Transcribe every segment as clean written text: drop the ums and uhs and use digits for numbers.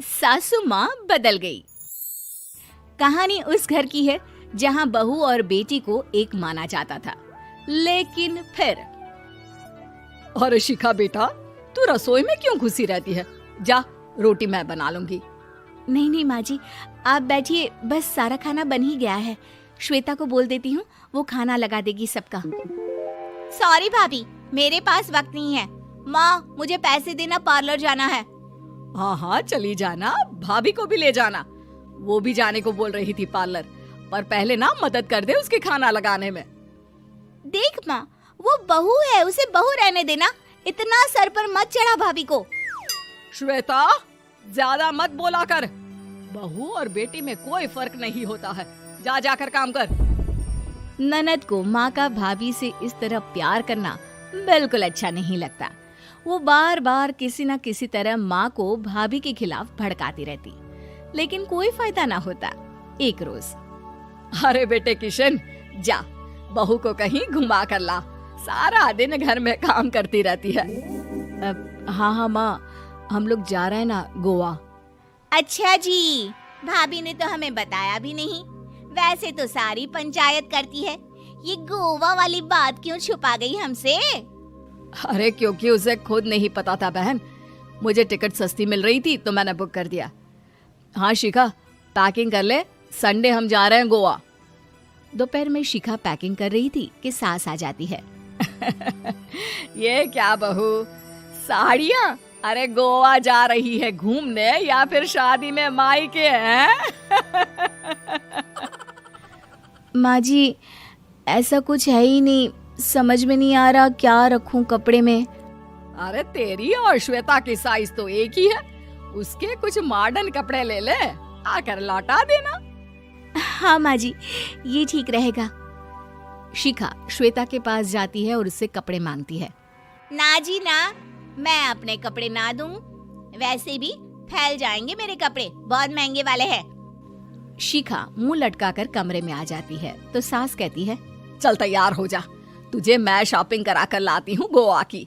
सासू माँ बदल गई। कहानी उस घर की है जहाँ बहू और बेटी को एक माना जाता था, लेकिन फिर अरे शिखा बेटा, तू रसोई में क्यों घुसी रहती है? जा, रोटी मैं बना लूंगी। नहीं नहीं माँ जी, आप बैठिए, बस सारा खाना बन ही गया है। श्वेता को बोल देती हूँ, वो खाना लगा देगी सबका। सॉरी भाभी, मेरे पास वक्त नहीं है। माँ, मुझे पैसे देना, पार्लर जाना है। हाँ हाँ चली जाना, भाभी को भी ले जाना। वो भी जाने को बोल रही थी पार्लर, पर पहले ना मदद कर दे उसके खाना लगाने में। देख माँ, वो बहू है, उसे बहू रहने देना, इतना सर पर मत चढ़ा भाभी को। श्वेता, ज्यादा मत बोला कर। बहू और बेटी में कोई फर्क नहीं होता है। जा जाकर काम कर। ननद को माँ का भाभी से इस तरह प्यार करना बिल्कुल अच्छा नहीं लगता। वो बार बार किसी न किसी तरह माँ को भाभी के खिलाफ भड़काती रहती, लेकिन कोई फायदा ना होता। एक रोज, अरे बेटे किशन, जा बहू को कहीं घुमा कर ला, सारा दिन घर में काम करती रहती है। हाँ हाँ माँ, हम लोग जा रहे हैं ना गोवा। अच्छा जी, भाभी ने तो हमें बताया भी नहीं। वैसे तो सारी पंचायत करती है, ये गोवा वाली बात क्यों छुपा गई हमसे? अरे क्योंकि उसे खुद नहीं पता था बहन। मुझे टिकट सस्ती मिल रही थी तो मैंने बुक कर दिया। हाँ शिखा, पैकिंग कर ले, संडे हम जा रहे हैं गोवा। दोपहर में शिखा पैकिंग कर रही थी कि सास आ जाती है। ये क्या बहू, साड़ियाँ? अरे गोवा जा रही है घूमने या फिर शादी में मायके हैं? माँ जी, ऐसा कुछ है ही नहीं, समझ में नहीं आ रहा क्या रखूं कपड़े में। अरे तेरी और श्वेता की साइज तो एक ही है, उसके कुछ मॉडर्न कपड़े ले ले, आकर लौटा देना। हाँ माँ जी, ये ठीक रहेगा। शिखा श्वेता के पास जाती है और उससे कपड़े मांगती है। ना जी ना, मैं अपने कपड़े ना दूं, वैसे भी फैल जाएंगे मेरे कपड़े, बहुत महंगे वाले हैं। शिखा मुंह लटकाकर कमरे में आ जाती है तो सास कहती है, चल तैयार हो जा, तुझे मैं शॉपिंग करा कर लाती हूँ गोवा की।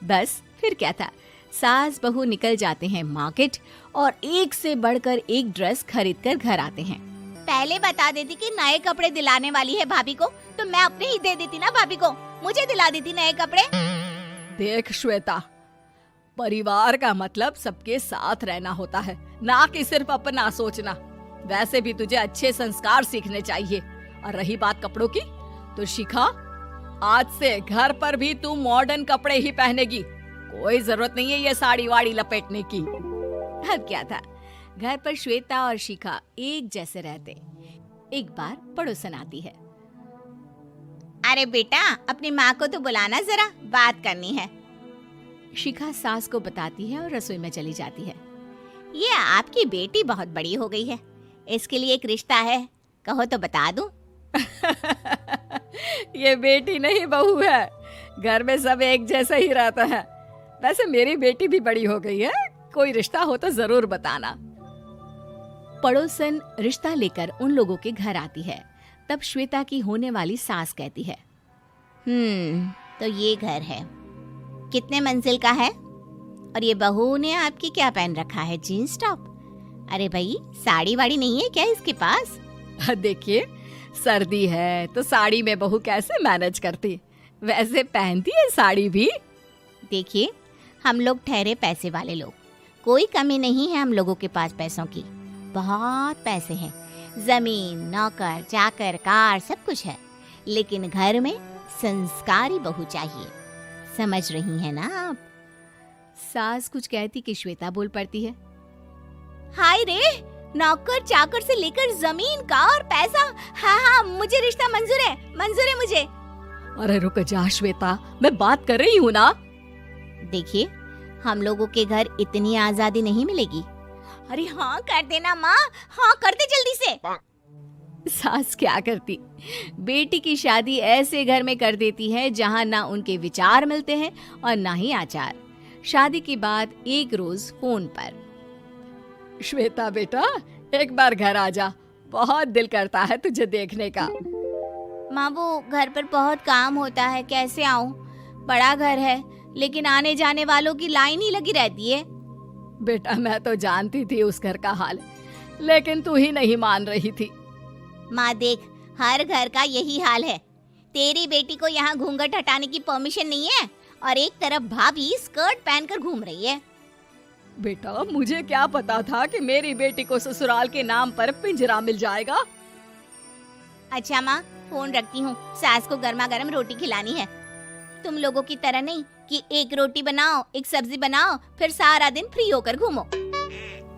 बस फिर क्या था, सास बहू निकल जाते हैं मार्केट और एक से बढ़कर एक ड्रेस खरीद कर घर आते हैं। पहले बता देती कि नए कपड़े दिलाने वाली है भाभी को, तो मैं अपने ही दे देती ना भाभी को, मुझे दिला देती नए कपड़े। देख श्वेता, परिवार का मतलब सबके साथ रहना होता है, ना कि सिर्फ अपना सोचना। वैसे भी तुझे अच्छे संस्कार सीखने चाहिए। और रही बात कपड़ों की, तो शिखा, आज से घर पर भी तू मॉडर्न कपड़े ही पहनेगी। कोई जरूरत नहीं है ये साड़ी वाड़ी लपेटने की। अब क्या था, घर पर श्वेता और शिखा एक जैसे रहते। एक बार पड़ोसन आती है। अरे बेटा, अपनी माँ को तो बुलाना जरा, बात करनी है। शिखा सास को बताती है और रसोई में चली जाती है। ये आपकी बेटी बहुत बड़ी हो गई है, इसके लिए एक रिश्ता है, कहो तो बता दूं। ये बेटी नहीं बहू है, घर में सब एक जैसा ही रहता है। वैसे मेरी बेटी भी बड़ी हो गई है, कोई रिश्ता हो तो जरूर बताना। पड़ोसन रिश्ता लेकर उन लोगों के घर आती है। तब श्वेता की होने वाली सास कहती है, तो ये घर है, कितने मंजिल का है? और ये बहू ने आपकी क्या पहन रखा है, जीन्स टॉप? अरे भाई, साड़ी वाड़ी नहीं है क्या इसके पास? देखिए, सर्दी है तो साड़ी में बहू कैसे मैनेज करती, वैसे पहनती है साड़ी भी। देखिए, हम लोग ठहरे पैसे वाले लोग, कोई कमी नहीं है हम लोगों के पास पैसों की, बहुत पैसे हैं, जमीन, नौकर चाकर, कार, सब कुछ है, लेकिन घर में संस्कारी बहू चाहिए। समझ रही हैं ना आप? सास कुछ कहती कि श्वेता बोल पड़ती है, हाय रे, नौकर चाकर से लेकर जमीन, कार, पैसा, हाँ हाँ, मुझे रिश्ता मंजूर है, मंजूर है मुझे। अरे रुक जा श्वेता, मैं बात कर रही हूँ ना। देखिए, हम लोगों के घर इतनी आजादी नहीं मिलेगी। अरे हाँ कर देना माँ, हाँ कर दे जल्दी से। सास क्या करती, बेटी की शादी ऐसे घर में कर देती है जहाँ ना उनके विचार मिलते हैं और ना ही आचार। शादी के बाद एक रोज फोन पर, श्वेता बेटा, एक बार घर आ जा, बहुत दिल करता है तुझे देखने का। माँ, वो घर पर बहुत काम होता है, कैसे आऊँ? बड़ा घर है, लेकिन आने जाने वालों की लाइन ही लगी रहती है। बेटा मैं तो जानती थी उस घर का हाल, लेकिन तू ही नहीं मान रही थी। माँ देख, हर घर का यही हाल है। तेरी बेटी को यहाँ घूंघट हटाने की परमिशन नहीं है और एक तरफ भाभी स्कर्ट पहनकर घूम रही है। बेटा मुझे क्या पता था कि मेरी बेटी को ससुराल के नाम पर पिंजरा मिल जाएगा। अच्छा माँ, फोन रखती हूँ, सास को गर्मा गर्म रोटी खिलानी है। तुम लोगों की तरह नहीं कि एक रोटी बनाओ, एक सब्जी बनाओ, फिर सारा दिन फ्री होकर घूमो।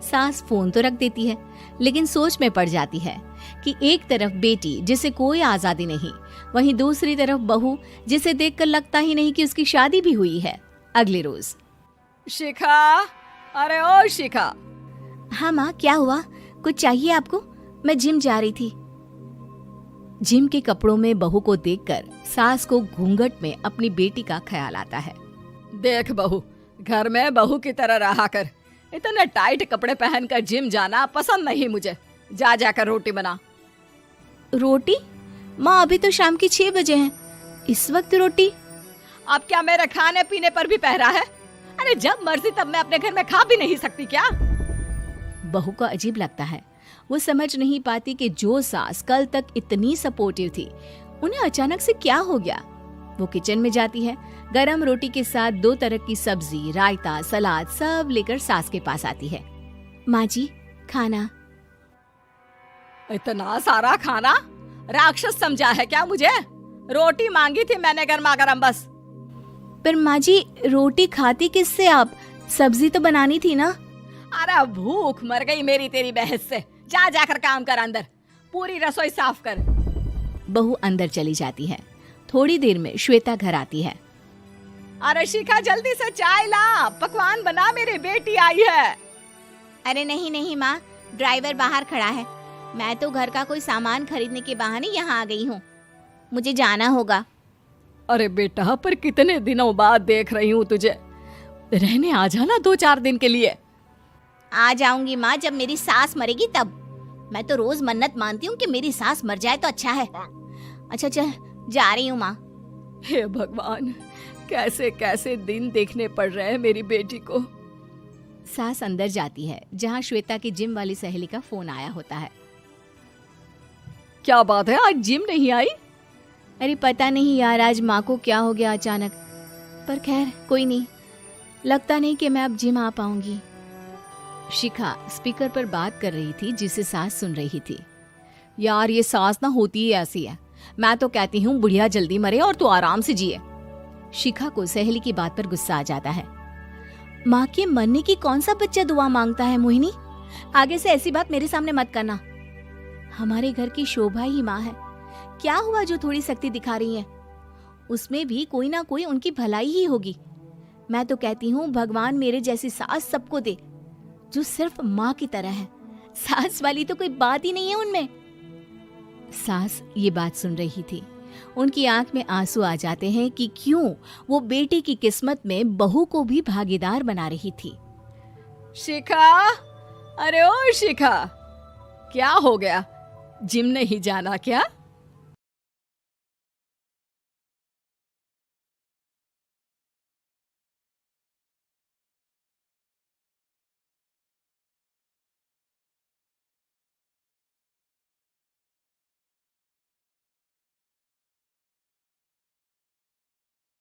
सास फोन तो रख देती है, लेकिन सोच में पड़ जाती है कि एक तरफ बेटी जिसे कोई आजादी नहीं, वहीं दूसरी तरफ बहू जिसे देखकर लगता ही नहीं कि उसकी शादी भी हुई है। अगले रोज। शिखा, अरे ओ शिखा। हाँ माँ, क्या हुआ? कुछ चाहिए आपको? मैं जिम जा रही थी। जिम के कपड़ों में बहू को देखकर सास को घूंघट में अपनी बेटी का ख्याल आता है। देख बहू, घर में बहू की तरह रहा कर। इतने टाइट कपड़े पहनकर जिम जाना पसंद नहीं मुझे। जा जाकर रोटी बना। रोटी? माँ अभी तो शाम के 6 बजे हैं, इस वक्त रोटी? अब क्या मेरे खाने पीने पर भी पहरा है? अरे जब मर्जी तब मैं अपने घर में खा भी नहीं सकती क्या? बहू को अजीब लगता है। वो समझ नहीं पाती कि जो सास कल तक इतनी सपोर्टिव थी, उन्हें अचानक से क्या हो गया। वो किचन में जाती है, गरम रोटी के साथ 2 तरह की सब्जी, रायता, सलाद सब लेकर सास के पास आती है। माँ जी, खाना। इतना सारा खाना? राक्षस समझा है क्या मुझे? रोटी मांगी थी मैंने गर्मा गर्म बस। पर माँ जी, रोटी खाती किससे आप? सब्जी तो बनानी थी ना। अरे भूख मर गई मेरी तेरी बहस से। जा जाकर काम कर, अंदर पूरी रसोई साफ कर। बहू अंदर चली जाती है। थोड़ी देर में श्वेता घर आती है। अरे शिखा, जल्दी से चाय ला, पकवान बना, मेरी बेटी आई है। अरे नहीं नहीं माँ, ड्राइवर बाहर खड़ा है। मैं तो घर का कोई सामान खरीदने के बहाने यहाँ आ गई हूँ, मुझे जाना होगा। अरे बेटा, पर कितने दिनों बाद देख रही हूँ तुझे, रहने आ जाना 2-4 दिन के लिए। आ जाऊंगी माँ, जब मेरी सास मरेगी तब। मैं तो रोज मन्नत मानती हूँ कि मेरी सास मर जाए तो अच्छा है। अच्छा चल, जा रही हूँ माँ। हे भगवान, कैसे कैसे दिन देखने पड़ रहे हैं मेरी बेटी को। सास अंदर जाती है, जहाँ श्वेता की जिम वाली सहेली का फोन आया होता है। क्या बात है, आज जिम नहीं आई? अरे पता नहीं यार, आज माँ को क्या हो गया अचानक। पर खैर कोई नहीं, लगता नहीं कि मैं अब जिम आ पाऊंगी। शिखा स्पीकर पर बात कर रही थी, जिसे सास सुन रही थी। यार ये सास ना होती ही ऐसी है। मैं तो कहती हूँ बुढ़िया जल्दी मरे और तू आराम से जिए। शिखा को सहेली की बात पर गुस्सा आ जाता है। माँ के मरने की कौन सा बच्चा दुआ मांगता है मोहिनी? आगे से ऐसी बात मेरे सामने मत करना। हमारे घर की शोभा ही माँ है। क्या हुआ जो थोड़ी सख्ती दिखा रही है? उसमें भी कोई ना कोई उनकी भलाई ही होगी। मैं तो कहती हूँ भगवान मेरे जैसी सास सबको दे, जो सिर्फ माँ की तरह है। सास वाली तो कोई बात ही नहीं है उनमें। सास ये बात सुन रही थी। उनकी आंख में आंसू आ जाते हैं कि क्यों वो बेटी की किस्मत में बहू को भी भागीदार बना रही थी। शिखा, अरे ओ शिखा, क्या हो गया? जिम नहीं जाना क्या?